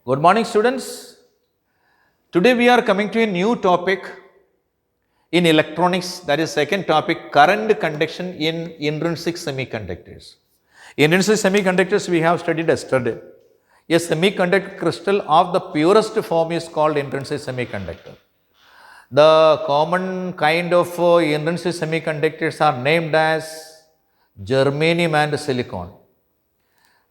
Good morning, students. Today we are coming to a new topic in electronics, that is second topic, current conduction in intrinsic semiconductors. Intrinsic semiconductors we have studied yesterday. A semiconductor crystal of the purest form is called intrinsic semiconductor. The common kind of intrinsic semiconductors are named as germanium and silicon,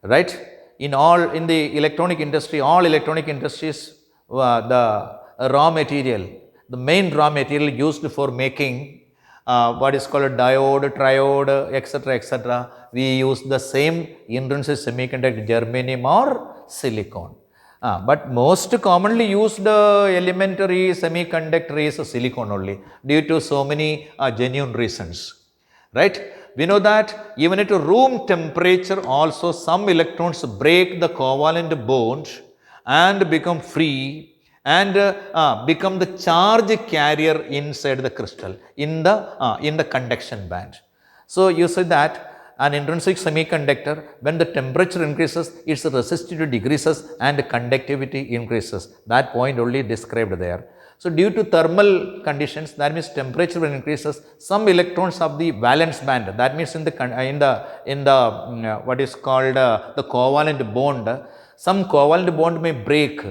right? In the electronic industry, all electronic industries, the raw material, the main raw material used for making what is called a diode, triode, etc., we use the same intrinsic semiconductor, germanium or silicon. But most commonly used elementary semiconductor is silicon only, due to so many genuine reasons, right? We know that even at room temperature also some electrons break the covalent bond and become free and become the charge carrier inside the crystal in the conduction band. So you see that an intrinsic semiconductor, when the temperature increases, its resistivity decreases and conductivity increases. That point only described there. So due to thermal conditions, that means temperature when increases, some electrons of the valence band, that means in the what is called the covalent bond, some covalent bond may break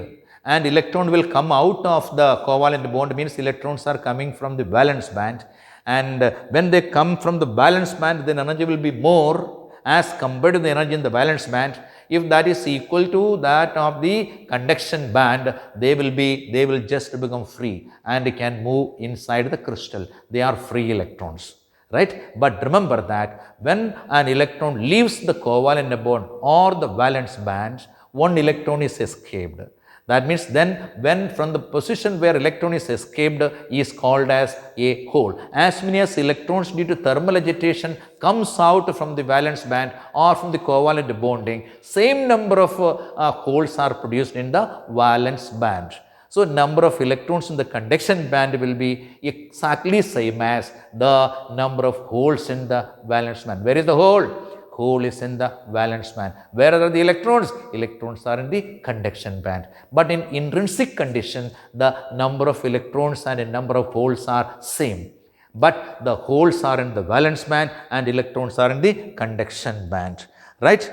and electron will come out of the covalent bond, means electrons are coming from the valence band, and when they come from the valence band, then energy will be more as compared to the energy in the valence band. If that is equal to that of the conduction band, they will just become free and can move inside the crystal. They are free electrons, right? But remember that when an electron leaves the covalent bond or the valence band, one electron is escaped. That means then when from the position where electron is escaped is called as a hole. As many as electrons due to thermal agitation comes out from the valence band or from the covalent bonding, same number of holes are produced in the valence band. So number of electrons in the conduction band will be exactly same as the number of holes in the valence band. Where is the hole? Hole is in the valence band. Where are the electrons? Electrons are in the conduction band. But in intrinsic condition, the number of electrons and the number of holes are same. But the holes are in the valence band and electrons are in the conduction band, right?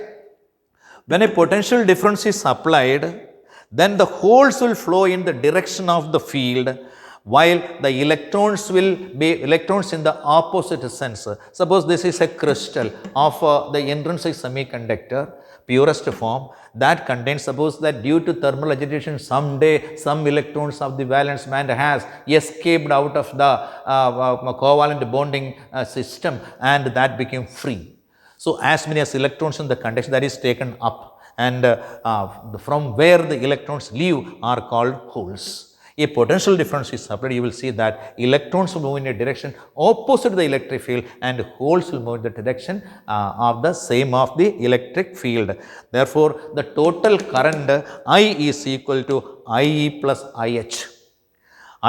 When a potential difference is applied, then the holes will flow in the direction of the field, while the electrons will be electrons in the opposite sense. Suppose this is a crystal of the intrinsic semiconductor, purest form, that contains, suppose that due to thermal agitation someday some electrons of the valence band has escaped out of the covalent bonding system and that became free. So as many as electrons in the conduction, that is taken up, and from where the electrons leave are called holes. A potential difference is applied, you will see that electrons will move in a direction opposite to the electric field and holes will move in the direction of the same of the electric field. Therefore, the total current I is equal to IE plus IH.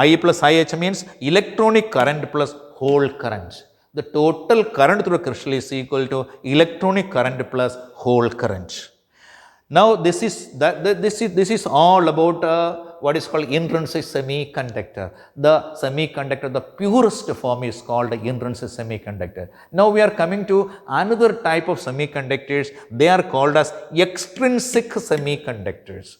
IE plus IH means electronic current plus hole current. The total current through a crystal is equal to electronic current plus hole current. Now this is all about what is called intrinsic semiconductor. The semiconductor, the purest form is called intrinsic semiconductor. Now we are coming to another type of semiconductors. They are called as extrinsic semiconductors.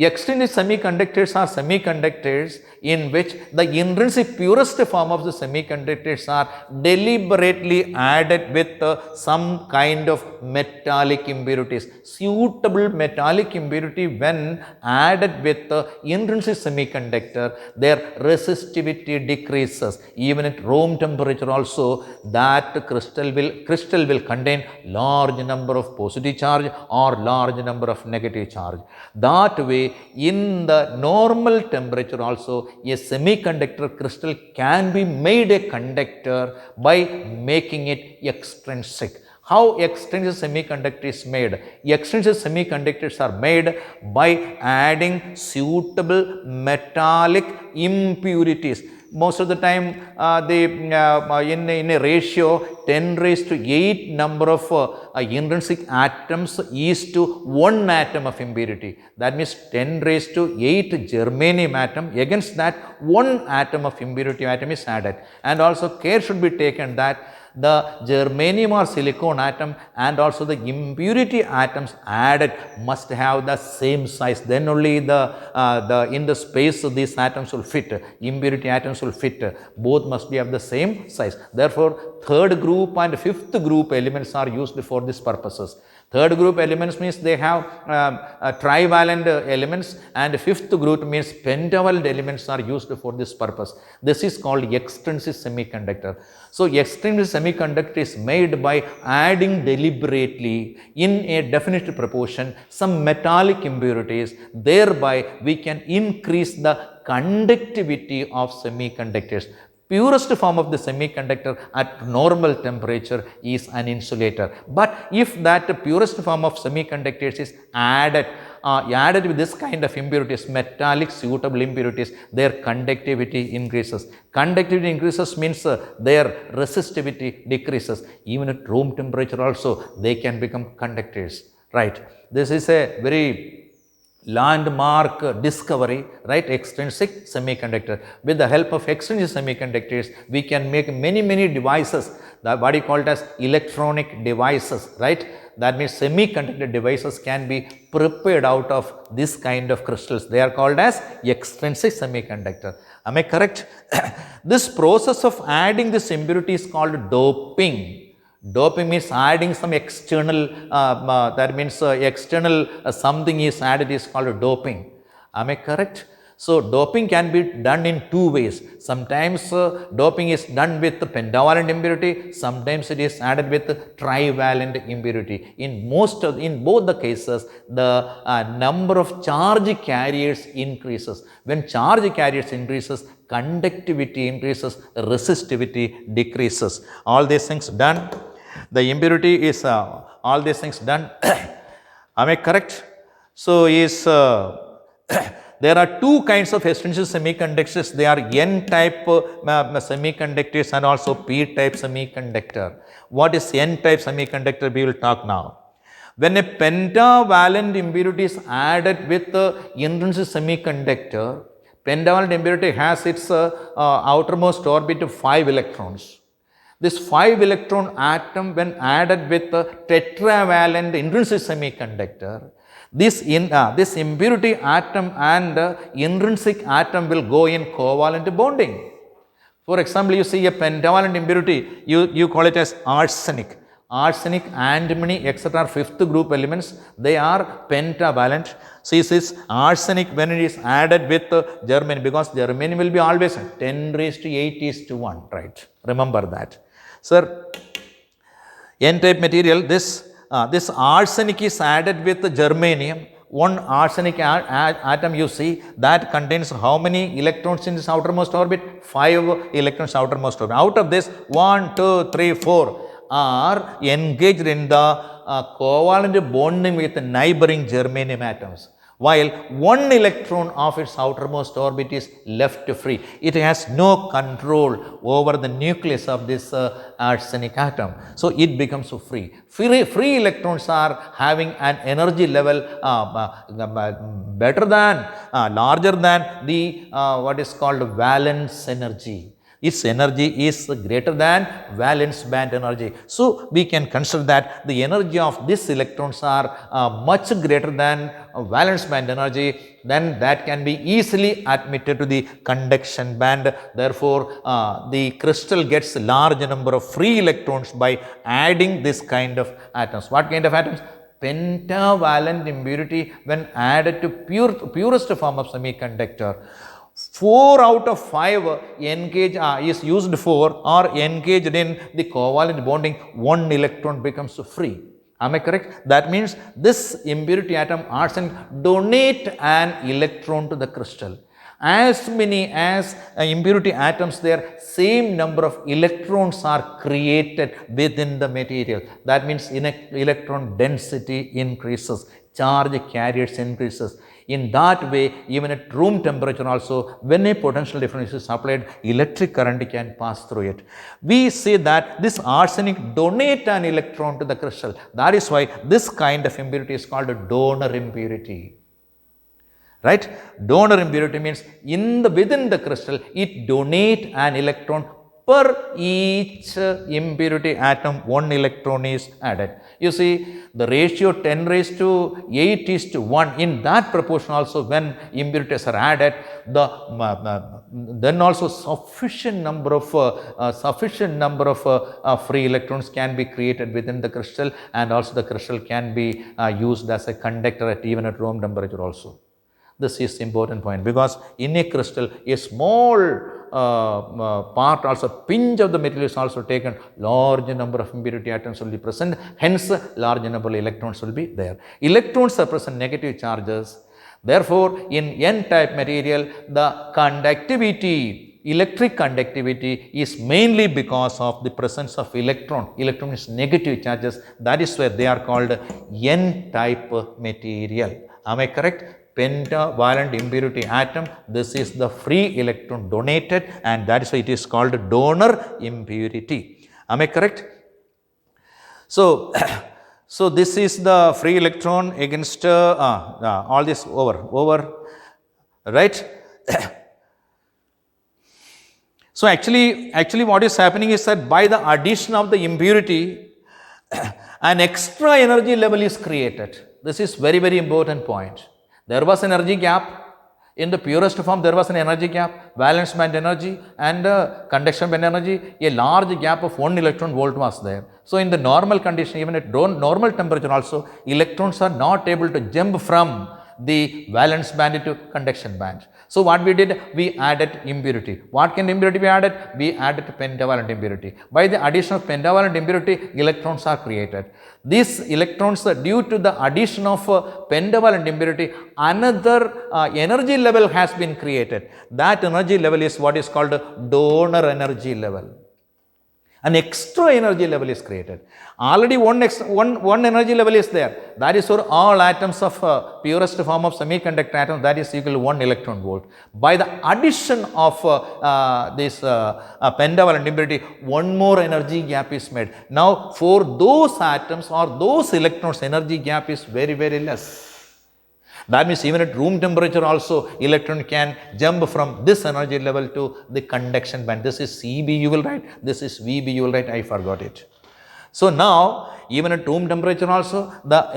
Extrinsic semiconductors are semiconductors in which the intrinsic purest form of the semiconductors are deliberately added with some kind of metallic impurities. Suitable metallic impurity when added with the intrinsic semiconductor, their resistivity decreases. Even at room temperature also, that crystal will contain large number of positive charge or large number of negative charge. That way, in the normal temperature also, a semiconductor crystal can be made a conductor by making it extrinsic. How extrinsic semiconductor is made? Extrinsic semiconductors are made by adding suitable metallic impurities. most of the time in a ratio 10 raised to 8 number of intrinsic atoms is to 1 atom of impurity. That means 10 raised to 8 germanium atom, against that 1 atom of impurity atom is added. And also care should be taken that the germanium or silicon atom and also the impurity atoms added must have the same size. Then only in the space these atoms will fit, impurity atoms will fit. Both must be of the same size. Therefore, third group and fifth group elements are used for these purposes. Third group elements means they have trivalent elements, and fifth group means pentavalent elements are used for this purpose. This is called extrinsic semiconductor. So, extrinsic semiconductor is made by adding deliberately in a definite proportion some metallic impurities. Thereby, we can increase the conductivity of semiconductors. Purest form of the semiconductor at normal temperature is an insulator. But if that purest form of semiconductors is added with this kind of impurities, metallic suitable impurities, their conductivity increases. Conductivity increases means their resistivity decreases. Even at room temperature also they can become conductors, right? This is a very landmark discovery, right? Extrinsic semiconductor. With the help of extrinsic semiconductors, we can make many devices, what is called as electronic devices, right? That means semiconductor devices can be prepared out of this kind of crystals. They are called as extrinsic semiconductor. Am I correct? This process of adding this impurity is called doping. Doping means adding some external, that means external something is added is called doping. Am I correct? So, doping can be done in two ways. Sometimes doping is done with pentavalent impurity, sometimes it is added with trivalent impurity. In both the cases, the number of charge carriers increases. When charge carriers increases, conductivity increases, resistivity decreases. All these things done. The impurity is all these things done. Am I correct? So, there are two kinds of extrinsic semiconductors. They are N-type semiconductors and also P-type semiconductor. What is N-type semiconductor? We will talk now. When a pentavalent impurity is added with intrinsic semiconductor, pentavalent impurity has its outermost orbit of 5 electrons. This 5 electron atom, when added with the tetravalent intrinsic semiconductor, this impurity atom and intrinsic atom will go in covalent bonding. For example, you see a pentavalent impurity, you call it as arsenic. Arsenic, antimony, etc. fifth group elements, they are pentavalent. See, this arsenic, when it is added with germanium, because germanium will be always 10 raised to 8 is to 1, right? Remember that. Sir, N-type material, this arsenic is added with germanium. One arsenic atom you see, that contains how many electrons in this outermost orbit? 5 electrons outermost orbit. Out of this, 1, 2, 3, 4 are engaged in the covalent bonding with neighboring germanium atoms, while 1 electron of its outermost orbit is left free. It has no control over the nucleus of this arsenic atom. So, it becomes free. Free electrons are having an energy level better than, larger than the what is called valence energy. Its energy is greater than valence band energy. So, we can consider that the energy of these electrons are much greater than valence band energy, then that can be easily admitted to the conduction band. Therefore, the crystal gets large number of free electrons by adding this kind of atoms. What kind of atoms? Pentavalent impurity when added to purest form of semiconductor. 4 out of 5 is used for or engaged in the covalent bonding, 1 electron becomes free. Am I correct? That means this impurity atom arsenic donate an electron to the crystal. As many as impurity atoms there, same number of electrons are created within the material. That means electron density increases. charge carriers increases. In that way, even at room temperature also, when a potential difference is applied, electric current can pass through it. We say that this arsenic donate an electron to the crystal. That is why this kind of impurity is called a donor impurity. Right? Donor impurity means within the crystal, it donate an electron. Per each impurity atom, 1 electron is added. You see, the ratio 10 raised to 8 is to 1. In that proportion also, when impurities are added, then also sufficient number of free electrons can be created within the crystal, and also the crystal can be used as a conductor even at room temperature also. This is important point, because in a crystal, a small part also, pinch of the material is also taken, large number of impurity atoms will be present, hence large number of electrons will be there. Electrons represent negative charges. Therefore, in N-type material, the conductivity, electric conductivity is mainly because of the presence of electron. Electron is negative charges. That is why they are called N-type material. Am I correct? Pentavalent impurity atom, this is the free electron donated, and that is why it is called donor impurity. Am I correct? So, so this is the free electron against all this over, right? So actually what is happening is that by the addition of the impurity, an extra energy level is created. This is very, very important point. There was an energy gap. In the purest form, there was an energy gap, valence band energy and conduction band energy. A large gap of 1 electron volt was there. So in the normal condition, even at normal temperature also, electrons are not able to jump from the valence band to conduction band. So what we did, we added impurity. What kind of impurity we added? We added pentavalent impurity. By the addition of pentavalent impurity, electrons are created. These electrons, due to the addition of pentavalent impurity, another energy level has been created. That energy level is what is called donor energy level. An extra energy level is created. Already one energy level is there. That is for all atoms of purest form of semiconductor atom, that is equal to 1 electron volt. By the addition of this pentavalent impurity, one more energy gap is made. Now for those atoms or those electrons, energy gap is very, very less. That means even at room temperature also, electron can jump from this energy level to the conduction band. This is CB you will write, this is VB you will write, I forgot it. So now, even at room temperature also, the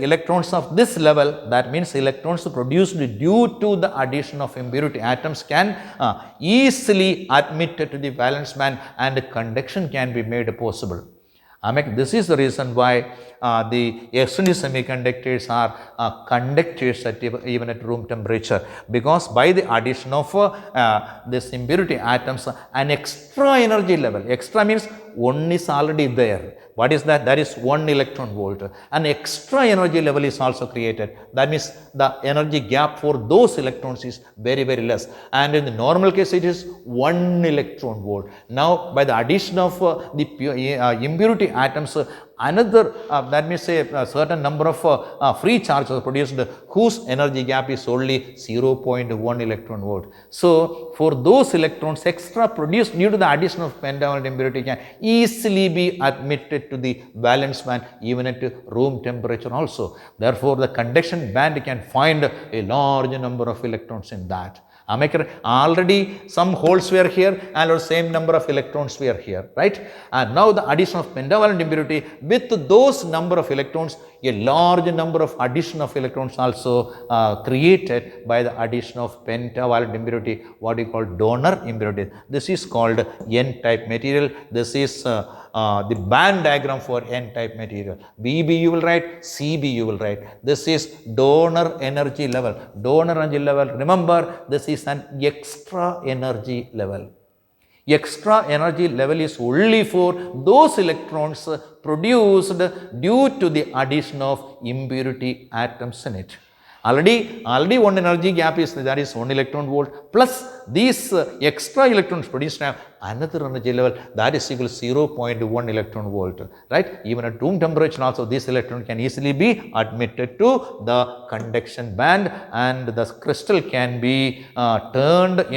electrons of this level, that means electrons produced due to the addition of impurity atoms, can easily admit to the valence band, and conduction can be made possible. This is the reason why the external semiconductors are conductors even at room temperature, because by the addition of this impurity atoms, an extra energy level, extra means one is already there. What is that? That is 1 electron volt. An extra energy level is also created. That means the energy gap for those electrons is very, very less. And in the normal case, it is 1 electron volt. Now, by the addition of the impurity atoms, another, that means a certain number of free charges are produced, whose energy gap is only 0.1 electron volt. So, for those electrons extra produced due to the addition of pentavalent impurity can easily be admitted to the valence band even at room temperature also. Therefore, the conduction band can find a large number of electrons in that. Already some holes were here and the same number of electrons were here, right? And now the addition of pentavalent impurity, with those number of electrons, a large number of addition of electrons also created by the addition of pentavalent impurity, what we call donor impurity. This is called N-type material. This is the band diagram for N-type material. BB you will write, CB you will write. This is donor energy level. Donor energy level, remember, this is an extra energy level. Extra energy level is only for those electrons produced due to the addition of impurity atoms in it. Already one energy gap is that is 1 electron volt plus these extra electrons produced have another energy level that is equal to 0.1 electron volt, right? Even at room temperature also this electron can easily be admitted to the conduction band and the crystal can be converted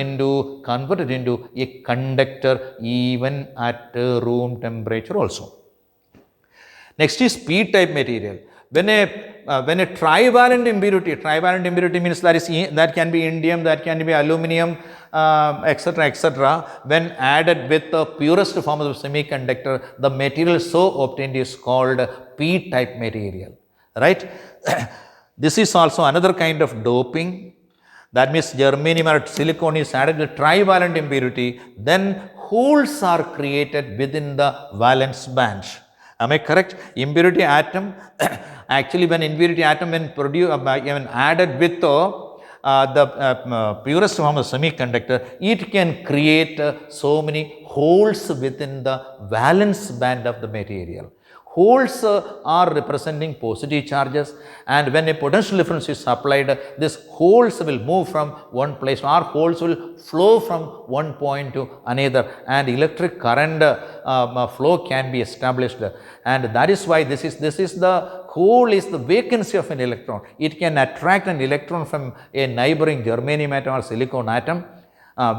into a conductor even at room temperature also. Next is p-type material. When a trivalent impurity means that can be indium, that can be aluminum, etc. When added with the purest form of the semiconductor, the material so obtained is called p-type material, right? This is also another kind of doping. That means germanium or silicon is added to trivalent impurity, then holes are created within the valence band. Am I correct? Impurity atom, actually when impurity atom when added with the purest form of semiconductor, it can create so many holes within the valence band of the material. Holes are representing positive charges and when a potential difference is applied, these holes will move from one place or holes will flow from one point to another and electric current flow can be established and that is why this is the hole is the vacancy of an electron. It can attract an electron from a neighboring germanium atom or silicon atom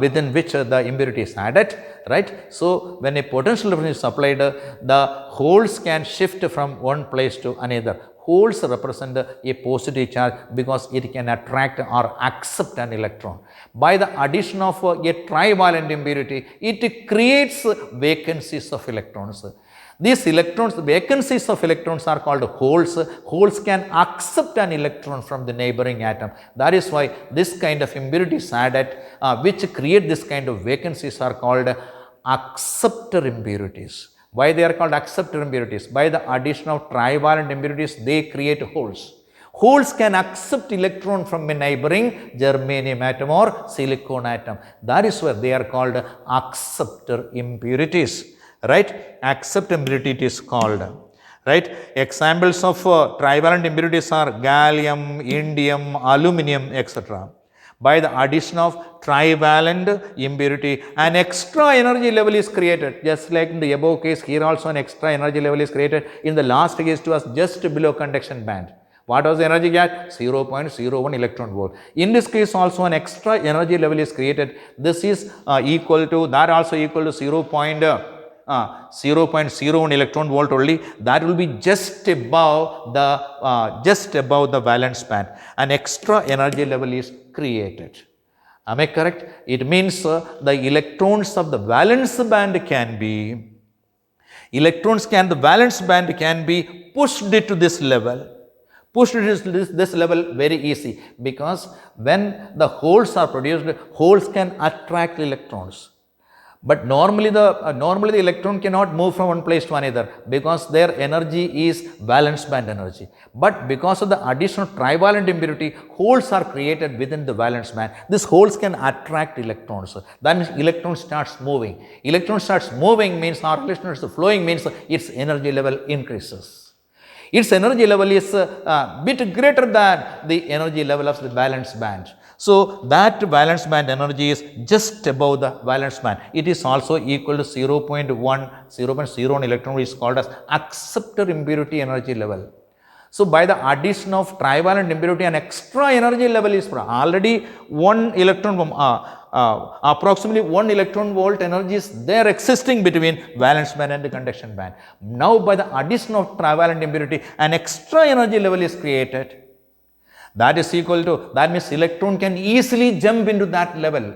within which the impurity is added, right. So, when a potential difference is applied, the holes can shift from one place to another. Holes represent a positive charge because it can attract or accept an electron. By the addition of a trivalent impurity, it creates vacancies of electrons. These electrons, the vacancies of electrons are called holes. Holes can accept an electron from the neighboring atom. That is why this kind of impurity is added, which create this kind of vacancies are called acceptor impurities. Why they are called acceptor impurities? By the addition of trivalent impurities, they create holes. Holes can accept electron from a neighboring germanium atom or silicon atom. That is why they are called acceptor impurities. Right, accept impurity it is called, right. Examples of trivalent impurities are gallium, indium, aluminum, etc. By the addition of trivalent impurity, an extra energy level is created, just like in the above case. Here also an extra energy level is created. In the last case it was just below conduction band. What was the energy gap? 0.01 electron volt. In this case also an extra energy level is created. This is equal to 0.01 electron volt only. That will be just above the valence band. An extra energy level is created. Am I correct? It means the electrons of the valence band the valence band can be pushed to this level. Pushed to this level very easy because when the holes are produced, holes can attract electrons. But normally the electron cannot move from one place to another because their energy is valence band energy. But because of the addition of trivalent impurity, holes are created within the valence band. These holes can attract electrons. That means electron starts moving. Electron starts moving means or electron starts flowing means its energy level increases. Its energy level is a bit greater than the energy level of the valence band. So, that valence band energy is just above the valence band. It is also equal to 0.1 electron, which is called as acceptor impurity energy level. So, by the addition of trivalent impurity, an extra energy level is already 1 electron from approximately 1 electron volt energy is there existing between valence band and the conduction band. Now, by the addition of trivalent impurity, an extra energy level is created. That is equal to, that means electron can easily jump into that level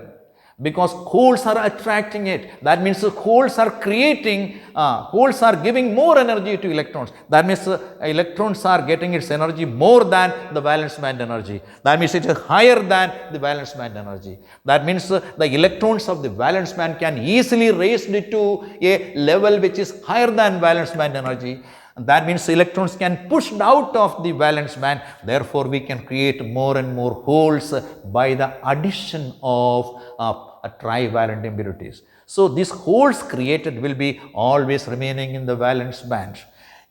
because holes are attracting it. That means holes are creating, holes are giving more energy to electrons. That means electrons are getting its energy more than the valence band energy. That means it is higher than the valence band energy. That means the electrons of the valence band can easily raise it to a level which is higher than valence band energy. That means electrons can push out of the valence band. Therefore, we can create more and more holes by the addition of trivalent impurities. So, these holes created will be always remaining in the valence band.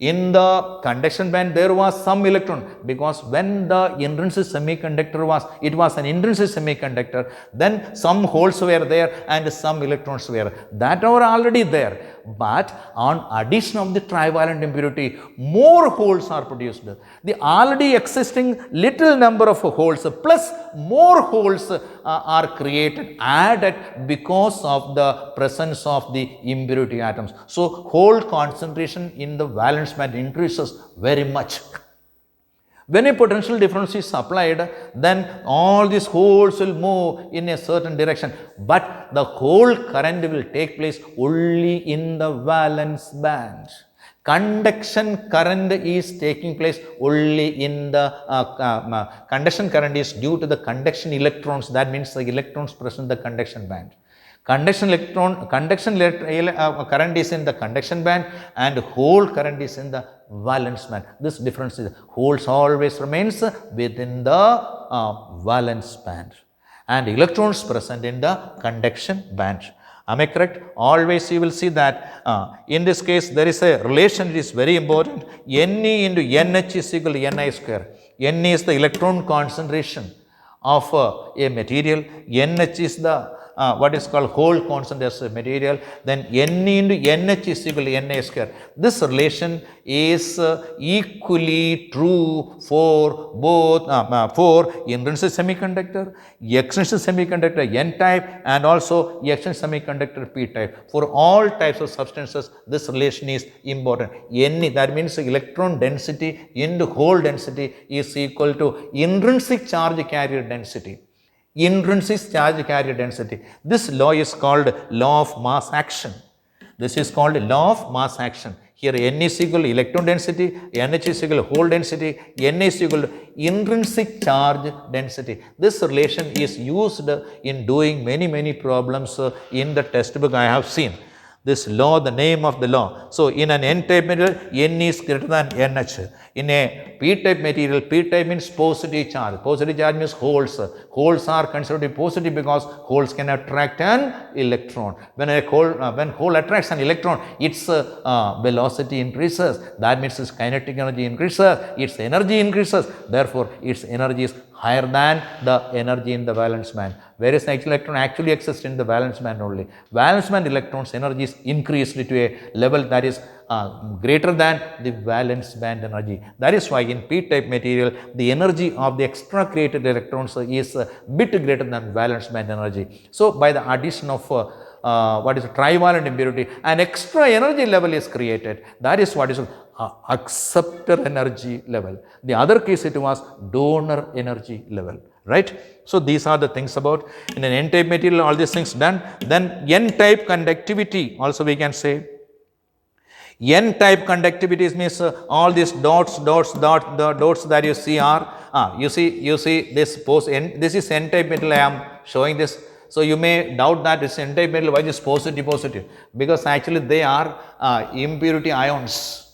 In the conduction band, there was some electron, because when the intrinsic semiconductor it was an intrinsic semiconductor, then some holes were there and some electrons were. That were already there. But on addition of the trivalent impurity, more holes are produced. The already existing little number of holes plus more holes are created, added because of the presence of the impurity atoms. So, hole concentration in the valence band increases very much. When a potential difference is applied, then all these holes will move in a certain direction, but the whole current will take place only in the valence band. Conduction current is taking place only in the conduction current is due to the conduction electrons. That means the electrons present in the conduction band. Conduction current is in the conduction band and hole current is in the valence band. This difference is holes always remains within the valence band and electrons present in the conduction band. Am I correct? Always you will see that in this case there is a relation that is very important. Ne into NH is equal to Ni square. Ne is the electron concentration of a material. NH is the what is called hole concentration of material, then Ne into NH is equal to Na square. This relation is equally true for both for intrinsic semiconductor, extrinsic semiconductor N type and also extrinsic semiconductor P type. For all types of substances, this relation is important. Ne, that means electron density into hole density is equal to intrinsic charge carrier density. Intrinsic charge carrier density. This law is called law of mass action. This is called law of mass action. Here N is equal to electron density, NH is equal to hole density, Na is equal to intrinsic charge density. This relation is used in doing many problems in the textbook I have seen. This law, the name of the law. So, in an N-type material, N is greater than NH. In a P-type material, P-type means positive charge. Positive charge means holes. Holes are considered positive because holes can attract an electron. When hole attracts an electron, its velocity increases. That means its kinetic energy increases. Its energy increases. Therefore, its energy is higher than the energy in the valence band. Whereas the electron actually exists in the valence band only. Valence band electrons energy is increased to a level that is greater than the valence band energy. That is why in P-type material, the energy of the extra created electrons is a bit greater than valence band energy. So, by the addition of what is trivalent impurity, an extra energy level is created. That is what is acceptor energy level. The other case it was donor energy level, right? So, these are the things about in an N-type material, all these things done. Then N-type conductivity also we can say. N-type conductivity means all these dots that you see are you see this this is N-type material. I am showing this. So, you may doubt that this N-type material, why is positive? Because actually they are impurity ions.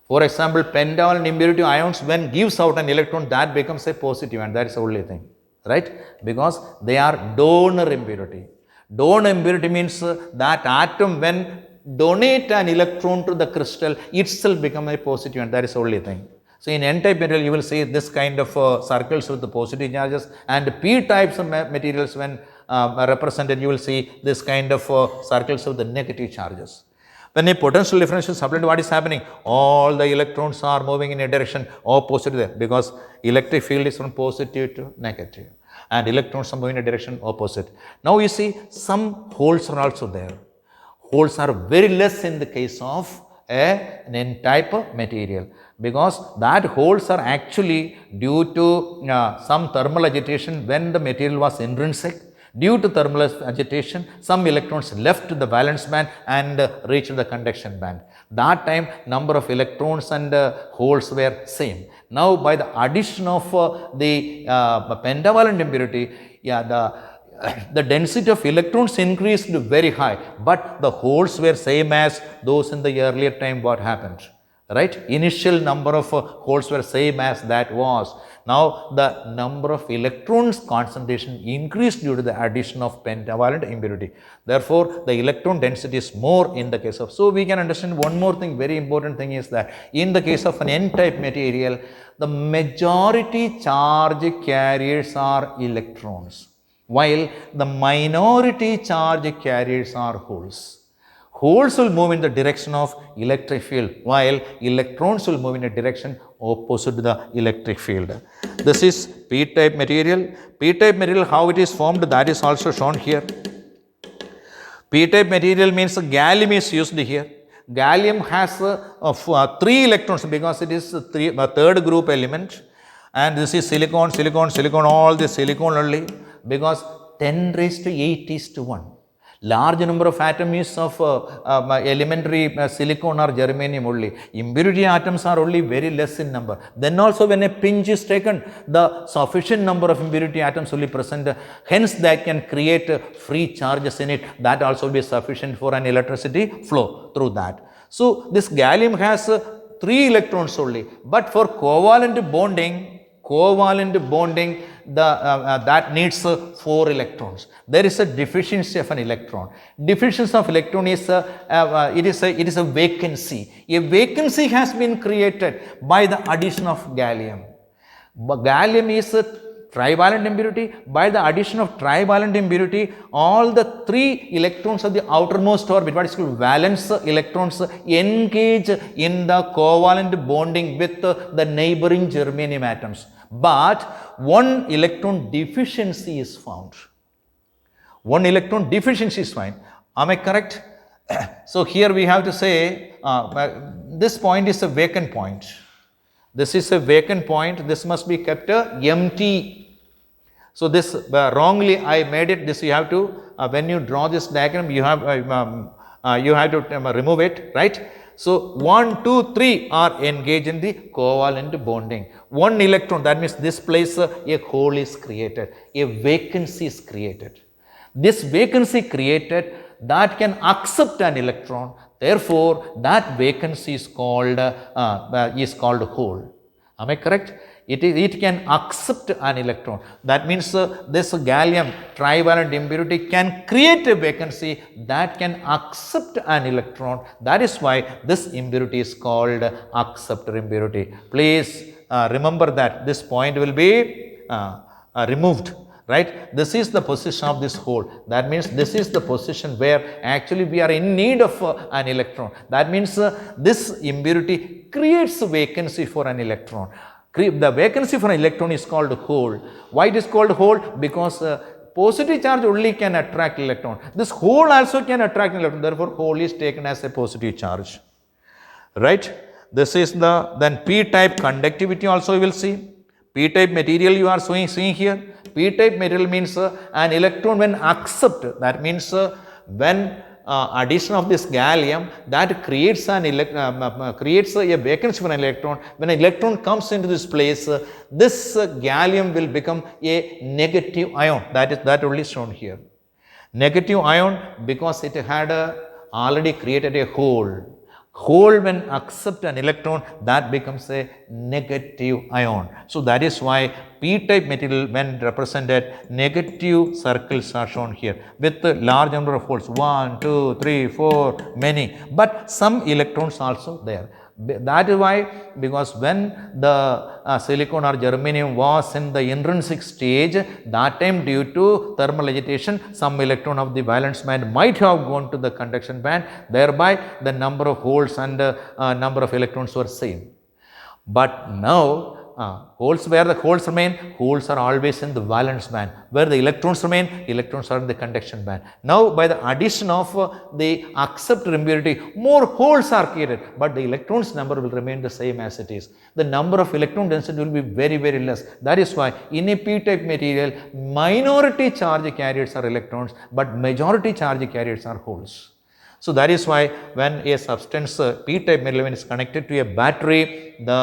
For example, pentavalent impurity ions, when gives out an electron, that becomes a positive, and that is the only thing, right? Because they are donor impurity. Donor impurity means that atom, when donate an electron to the crystal, itself become a positive, and that is the only thing. So, in N-type material, you will see this kind of circles with the positive charges, and P-types of materials, when represented, you will see this kind of circles with the negative charges. When a potential difference is applied, what is happening? All the electrons are moving in a direction opposite to them, because electric field is from positive to negative and electrons are moving in a direction opposite. Now, you see some holes are also there. Holes are very less in the case of an N-type material, because that holes are actually due to some thermal agitation when the material was intrinsic. Due to thermal agitation, some electrons left the valence band and reached the conduction band. That time number of electrons and holes were same. Now, by the addition of the pentavalent impurity, the density of electrons increased very high, but the holes were same as those in the earlier time. What happened? right? Initial number of holes were same as that was. Now the number of electrons concentration increased due to the addition of pentavalent impurity. Therefore, the electron density is more in the case of. So we can understand one more thing, very important thing is that in the case of an N-type material, the majority charge carriers are electrons, while the minority charge carriers are holes. Holes will move in the direction of electric field, while electrons will move in a direction opposite to the electric field. This is P-type material. P-type material, how it is formed, that is also shown here. P-type material means gallium is used here. Gallium has 3 electrons because it is a third group element, and this is silicon, silicon, silicon, all this silicon only, because 10 raised to 8 is to 1. Large number of atoms of elementary silicon or germanium only. Impurity atoms are only very less in number. Then also when a pinch is taken, the sufficient number of impurity atoms will be present. Hence that can create free charges in it. That also will be sufficient for an electricity flow through that. So this gallium has 3 electrons only. But for covalent bonding, that needs 4 electrons. There is a deficiency of an electron. Deficiency of electron is it is a vacancy. A vacancy has been created by the addition of gallium. Gallium is a trivalent impurity. By the addition of trivalent impurity, all the 3 electrons of the outermost orbit, what is called valence electrons, engage in the covalent bonding with the neighboring germanium atoms. But one electron deficiency is found. One electron deficiency is found. Am I correct? So here we have to say this point is a vacant point. This is a vacant point. This must be kept empty. So this wrongly I made it. This you have to when you draw this diagram, you have to remove it, right? So 1, 2, 3 are engaged in the covalent bonding. One electron, that means this place a hole is created, a vacancy is created. This vacancy created that can accept an electron. Therefore, that vacancy is called hole. Am I correct? It can accept an electron. That means this gallium trivalent impurity can create a vacancy that can accept an electron. That is why this impurity is called acceptor impurity. Please remember that this point will be removed. Right? This is the position of this hole. That means this is the position where actually we are in need of an electron. That means this impurity creates a vacancy for an electron. The vacancy for an electron is called hole. Why it is called hole? Because positive charge only can attract electron. This hole also can attract electron. Therefore, hole is taken as a positive charge. Right? This is the then P-type conductivity also we will see. P-type material you are seeing here. P-type material means an electron when accept. That means when addition of this gallium, that creates creates a vacancy for an electron. When an electron comes into this place, this gallium will become a negative ion. That only shown here. Negative ion because it had already created a hole. Hole when accept an electron, that becomes a negative ion. So that is why P-type material when represented, negative circles are shown here with a large number of holes, 1, 2, 3, 4, many, but some electrons also there. That is why, because when the silicon or germanium was in the intrinsic stage, that time due to thermal agitation, some electron of the valence band might have gone to the conduction band, thereby the number of holes and number of electrons were same. But now holes, where the holes remain, holes are always in the valence band. Where the electrons remain, electrons are in the conduction band. Now by the addition of the acceptor impurity, more holes are created, but the electrons number will remain the same as it is. The number of electron density will be very, very less. That is why in a P-type material, minority charge carriers are electrons, but majority charge carriers are holes. So that is why when a substance p-type material when is connected to a battery, the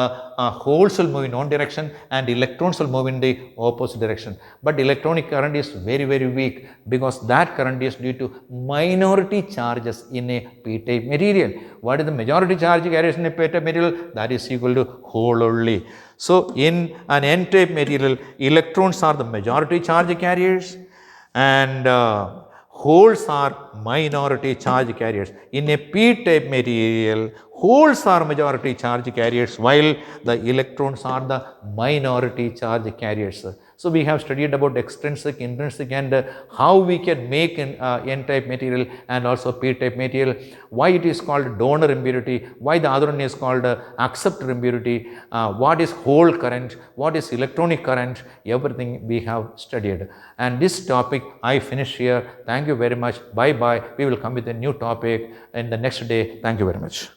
holes will move in one direction and electrons will move in the opposite direction. But electronic current is very weak because that current is due to minority charges in a p-type material. What is the majority charge carriers in a p-type material? That is equal to hole only. So in an n-type material, electrons are the majority charge carriers and holes are minority charge carriers. In a p-type material, holes are majority charge carriers while the electrons are the minority charge carriers. So we have studied about extrinsic, intrinsic and how we can make an n-type material and also p-type material, why it is called donor impurity, why the other one is called acceptor impurity, what is hole current, what is electronic current, everything we have studied. And this topic I finish here. Thank you very much. Bye bye. We will come with a new topic in the next day. Thank you very much.